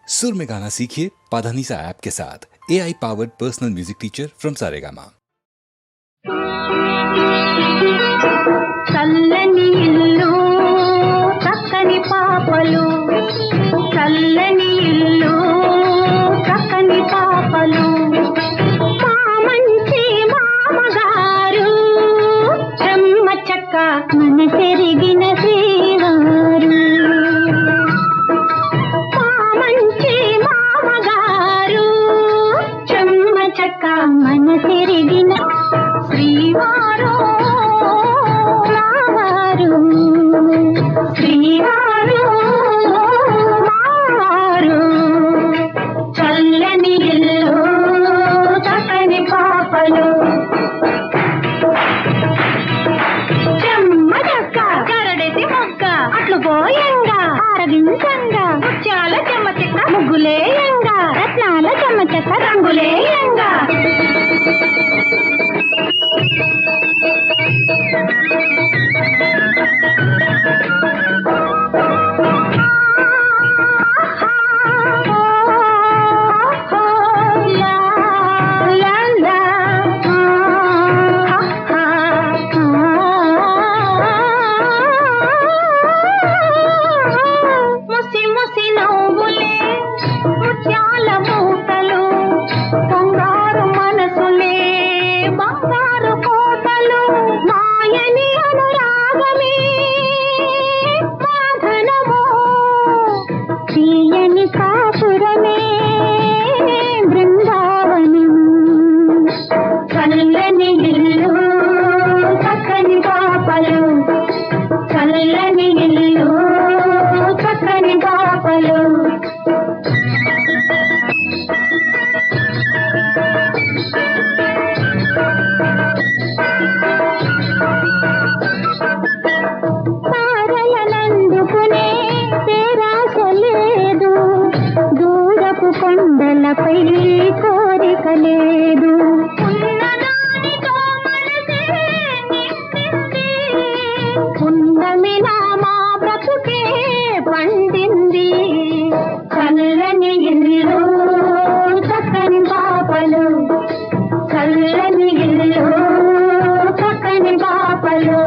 सुर में गाना सीखिए पाधानीसा ऐप के साथ। AI powered personal music teacher from Saregama. చల్లని ఇల్లు చక్కని పాపలు, చల్లని ఇల్లు చక్కని పాపలు, మా మంచి మామగారు చెమ్మ చెక్క మన పెరిగిన శ్రీవారు. మా మంచి మామగారు చెమ్మ చెక్క మన పెరిగిన శ్రీవారు. శ్రీవారు మావారు, చల్లని ఇల్లు చక్కని పాపలు, చెమ్మ చెక్క కరడెసి మొక్క అట్లు పోయంగా ఆరగించంగా ముత్యాల చెమ్మ చెక్క ముగ్గులేయంగా రత్నాల చెమ్మ చెక్క రంగులేయంగా. చల్లని ఇల్లు చక్కని పాపలు, చల్లని ఇల్లు చక్కని పాపలు. తారలనందుకునే పేరాస లేదు, దూరపు కొండలపై కోరిక లేదు. పున్నమిలా మా బ్రతుకే పండింది, చల్లని ఇల్లు చక్కని పాపలు, చల్లని ఇల్లు చక్కని పాపలు.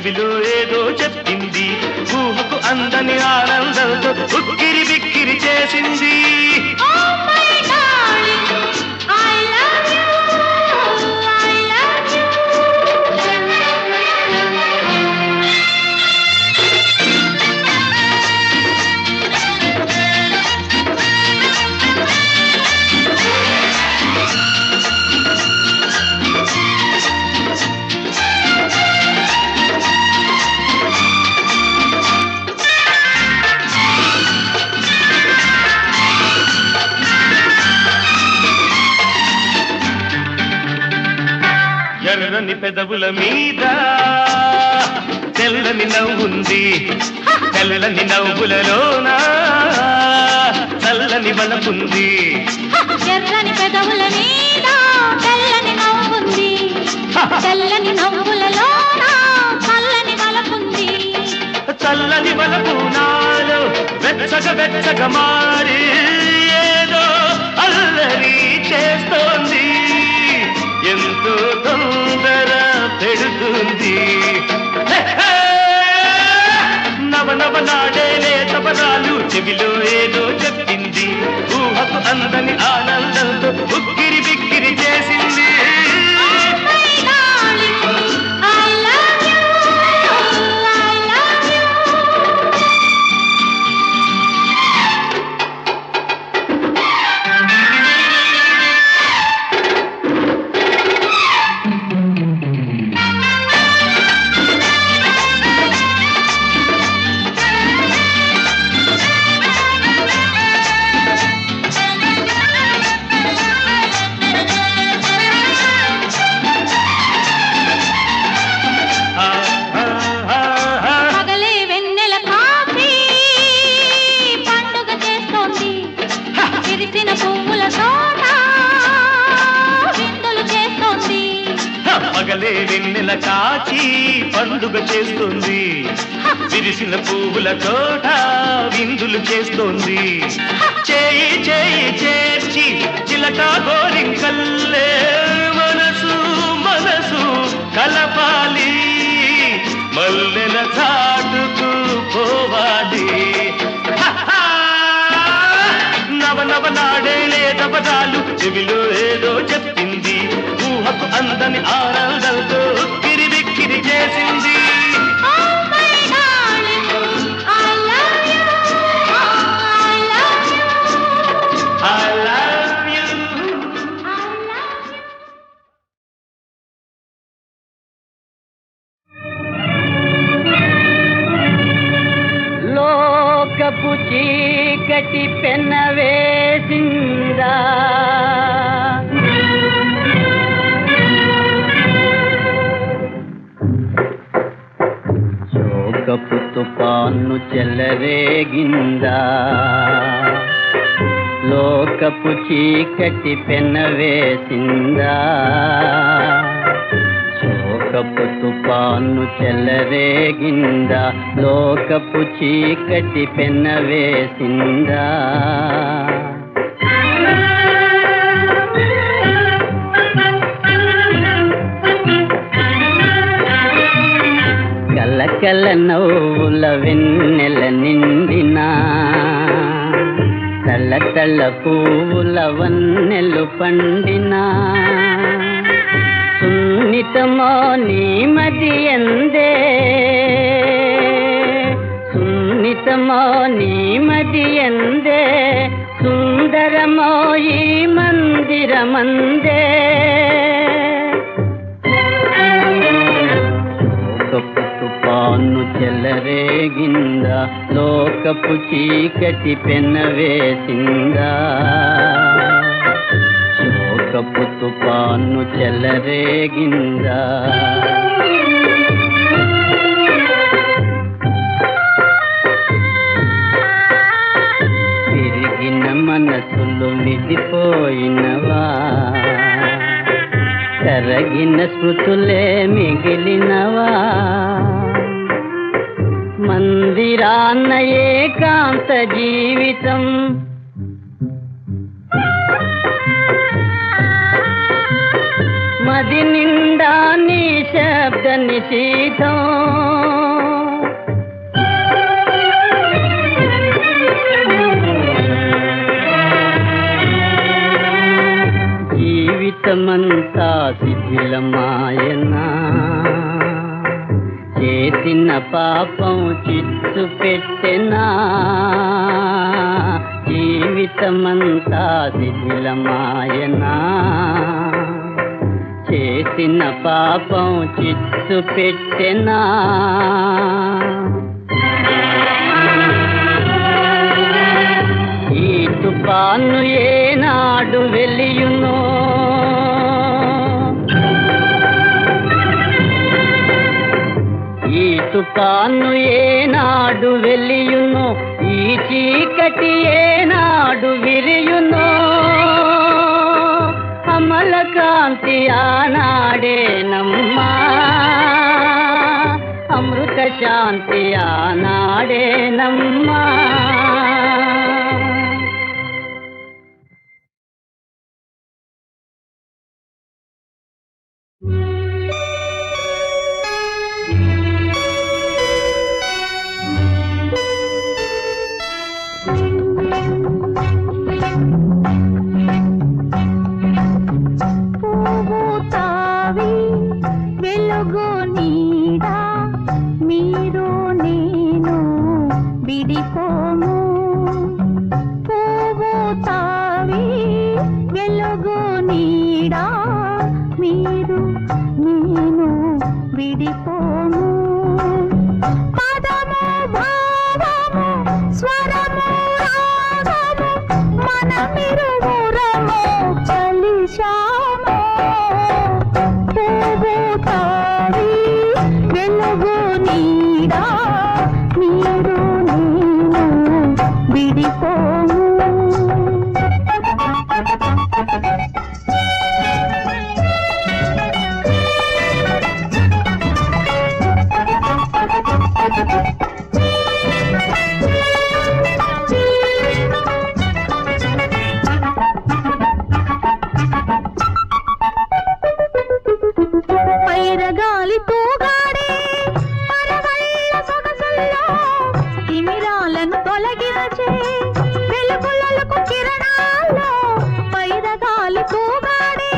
చెవిలో ఏదో చెప్పింది, ఊహకు అందని ఆనందంతో ఉక్కిరి బిక్కిరి చేసింది. ఎర్రని పెదవుల మీద తెల్లని నవ్వుంది, తెల్లని నవ్వులలోన చల్లని బలపుంది. ఎర్రని పెదవుల మీద తెల్లని నవ్వుంది, తెల్లని నవ్వులలోన చల్లని బలపుంది. చల్లని బలపు నాలో వెచ్చగా మారి ఏదో అల్లరి చేస్తోంది, ఎంతో తొందర పెడుతుంది. నవనవలాడే లేతపదాలు చెవిలో ఏదో చెప్పింది, ఊహకు అందని ఆనందంతో ఉక్కిరి బిక్కిరి చేసింది. పగలే వెన్నెల కాచి పండుగ చేస్తుంది, విరిసిన పువ్వుల తోట విందులు చేస్తోంది. చేయి చేయి చేర్చి చిలక గోరింకల్లే మనసు మనసు కలపాలి, మల్లెల చాటుకు పోవాలి. నవనవలాడే లేతపదాలు చెవిలో ఏదో చెప్పింది, ఊహకు అందని ఆనందంతో ఉక్కిరి బిక్కిరి చేసింది. లోకపు చీకటి పెనవేసిందా, శోకపు తుఫాను చెలరేగిందా, లోకపు చీకటి పెనవేసిందా, శోకపు తుఫాను చెలరేగిందా, లోకపు చీకటి పెనవేసిందా. కలకల నవ్వుల వెన్నెల నిండినా, తల పువ్వుల వన్నెలు పండినా, సున్నితమో నీ మది ఎందే, సున్నితమో నీ మది ఎందే, సుందరమో ఈ మందిరమందే. లోకపు తుఫాను చెలరేగిందా, లోకపు చీకటి పెనవేసిందా, శోకపు తుఫాను చెలరేగిందా. విరిగిన మనసులు విడిపోయినవా, కరగిన స్మృతులే మిగిలినవా, మందిరాన్న ఏకాంత జీవితం, మది నిండా నీ శబ్ద నిషీధం జీవితమంతా శిథిలమాయనా చేసిన పాపం చిత్తు పెట్టెనా జీవితమంతా శిథిలమాయనా చేసిన పాపం చిత్తు పెట్టెనా ఈ తుఫాను ఏనాడు వెలియునో ఈ తుఫాను ఏనాడు వెలియునో ఈ చీకటి ఏనాడు విరియునో అమల కాంతి ఆనాడేనమ్మా అమృత శాంతి ఆనాడేనమ్మా వెలుగు నీడా మీరు నేను విడిపోము పువ్వు తావి వెలుగు నీడా మీరు నేను విడిపోము పదము భావము స్వరము రాగము మనమిరువురము కలిశాము వెలుగు నీడా మీరు నేను విడిపోము పైరగాలి తూగాడే పరవళ్ళ సొగసుల్లో తిమిరాలను తొలగించే వెలుగులకు కిరణాల్లో పైరగాలి తూగాడే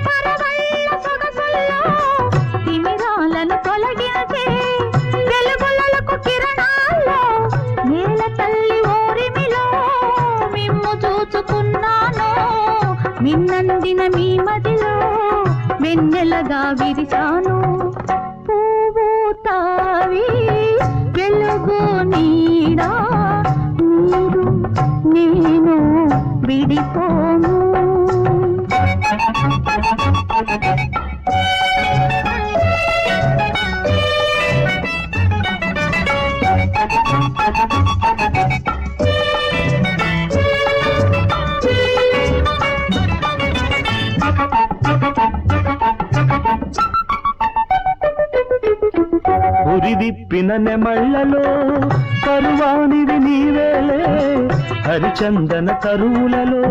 పరవళ్ళ సొగసుల్లో తిమిరాలను తొలగించే వెలుగులకు కిరణాల్లో నేల తల్లి ఓరిమిలో మిమ్ము చూచుకున్నాను మిన్నందిన మీ మదిలో వెన్నెలగా విరిచాను పువ్వు తావి వెలుగు నీడా మీరు నేను విడిపోము ఉరిదిప్పిన నెమళ్లలో కరువానివి నీవేలే హరిచందన తరువులలో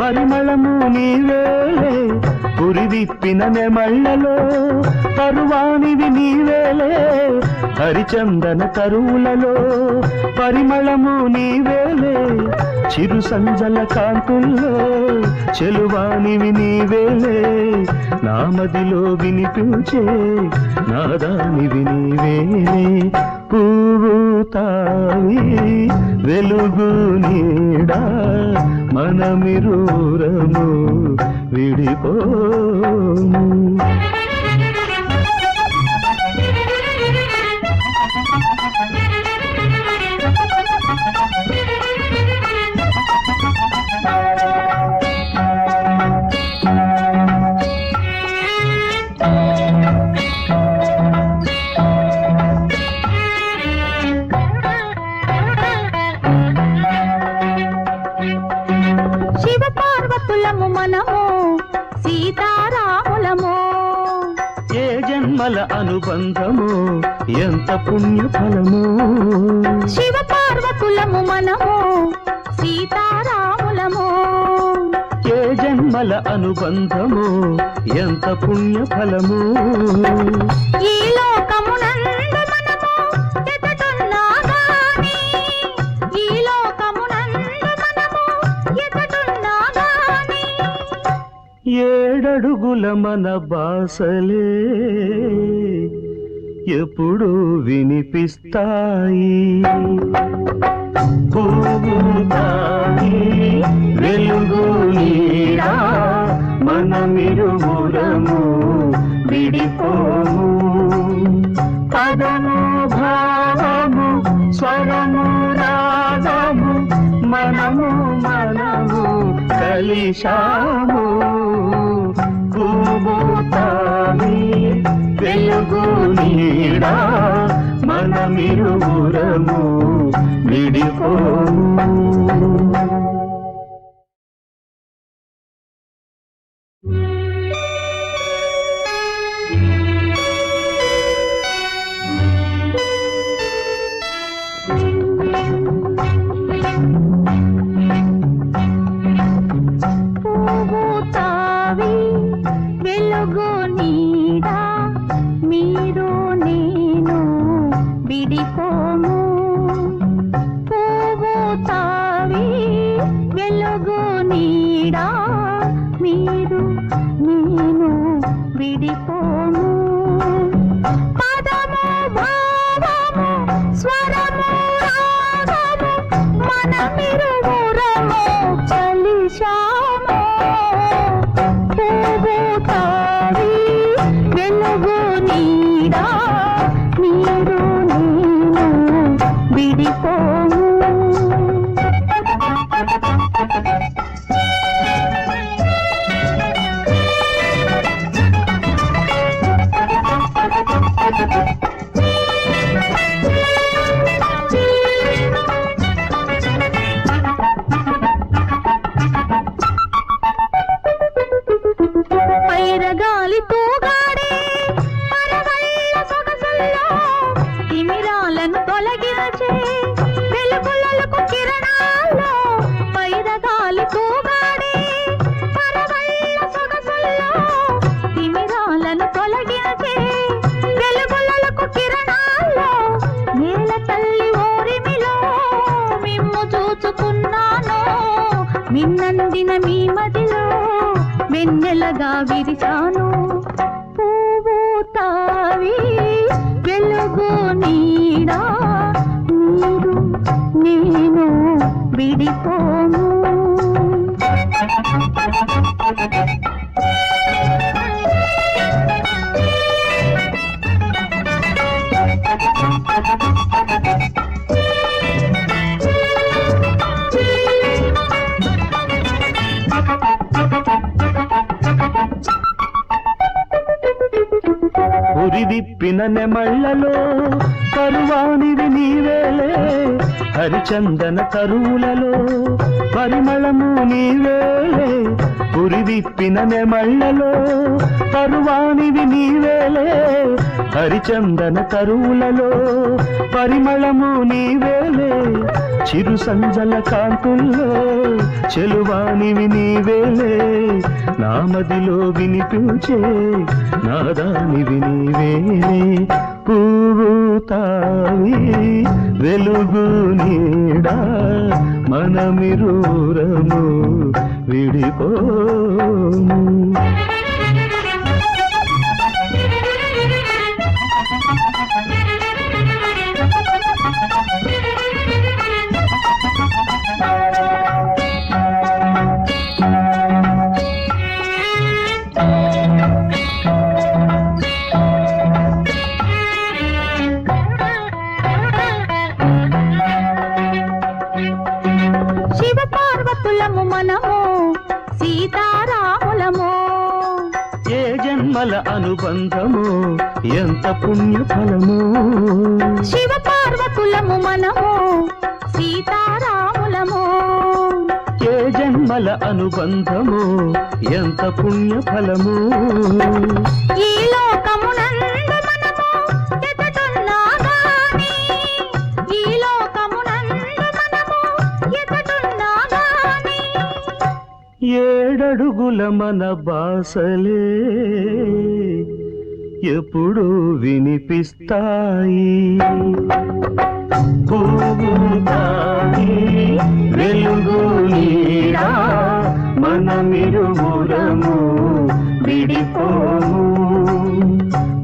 పరిమళము నీవేలే ఉరిదిప్పిన నెమళ్లలో కరువానివి నీవేలే హరిచందన తరువులలో పరిమళము నీవేలే చిరు సంజల కాంతుల్లో చెలువానివి నీవేలే నామదిలో వినిపించే నాదానివి నీవేలే పువ్వు తావి వెలుగు నీడా మనమిరూరము విడిపోము శివ పార్వతులము మనము సీతారాములము ఏ జన్మల అనుబంధము ఎంత పుణ్యఫలము శివ పార్వతులము మనము సీతారాములము ఏ జన్మ జన్మల అనుబంధము ఎంత పుణ్య ఫలము ఈ లోకమునందు మనము ఎతడున్నా గాని, ఈ లోకమునందు మనము ఎతడున్నా గాని, ఏడడుగుల మన బాసలే ఎప్పుడు వినిపిస్తాయి పూగుతాయి వెలుగు నీడా మనమిరువురము విడిపోము పదము భావము స్వరము రాగము మనము కలిశాము పూగుతాయి వెలుగు నీడా మనమిరువురము విడిపోము పూగుతావి వెలుగు నీడా మీరు నేను విడిపోము పూగుతావి వెలుగు నీడా మీరు నేను విడిపోము పదము భావము స్వరము రాగము మనమిరువురము కలిశాము పూగుతావి వెలుగు నీడా మీరు నేను విడిపోము పైరగాలి తూగాడే పరవళ్ళ సొగసుల్లో తిమిరాలను తొలగించే వెలుగులకు కిరణాల్లో పైరగాలి తూగాడే పరవళ్ళ సొగసుల్లో తిమిరాలను తొలగించే వెలుగులకు కిరణాల్లో నేల తల్లి ఓరిమిలో మిమ్ము చూచుకున్నాను మిన్నందిన మీ మదిలో వెన్నెలగా విరిచాను పూవుతావి వెలుగు నీడా మీరు నేను విడిపోము ఉరిదిప్పిన నెమళ్ళలో కరువానివి నీవేలే హరిచందన తరువులలో పరిమళము నీవేలే ఉరిదిప్పిన నెమళ్ళలో కరువానివి నీవేలే హరిచందన తరువులలో పరిమళము నీవేలే చిరు సంజల కాంతుల్లో చెలువానివి నీవేలే నామదిలో వినిపించే నాదానివి నీవేలే పూవుతావి వెలుగు నీడా మనమిరువురము విడిపోము శివ పార్వతులము మనము సీతారాములము ఏ జన్మల అనుబంధము ఎంత పుణ్య ఫలము శివ పార్వతులము మనము సీతారాములము ఏ జన్మల అనుబంధము ఎంత పుణ్య ఫలము ఈ లోకమునందు మనము ఎతడున్నా గాని, ఈ లోకమునందు మనము ఎతడున్నా గాని, ఏడడుగుల మన బాసలే ఎప్పుడు వినిపిస్తాయి పూగుతాయి వెలుగు నీడా మనమిరువురము విడిపోము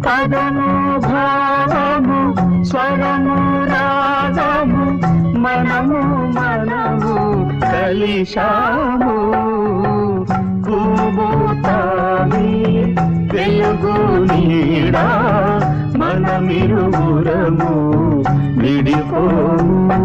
పదము భావము స్వరము రాగము మనము కలిశాము పూగుతాయి వెలుగు నీడా మనమిరువురము విడిపోము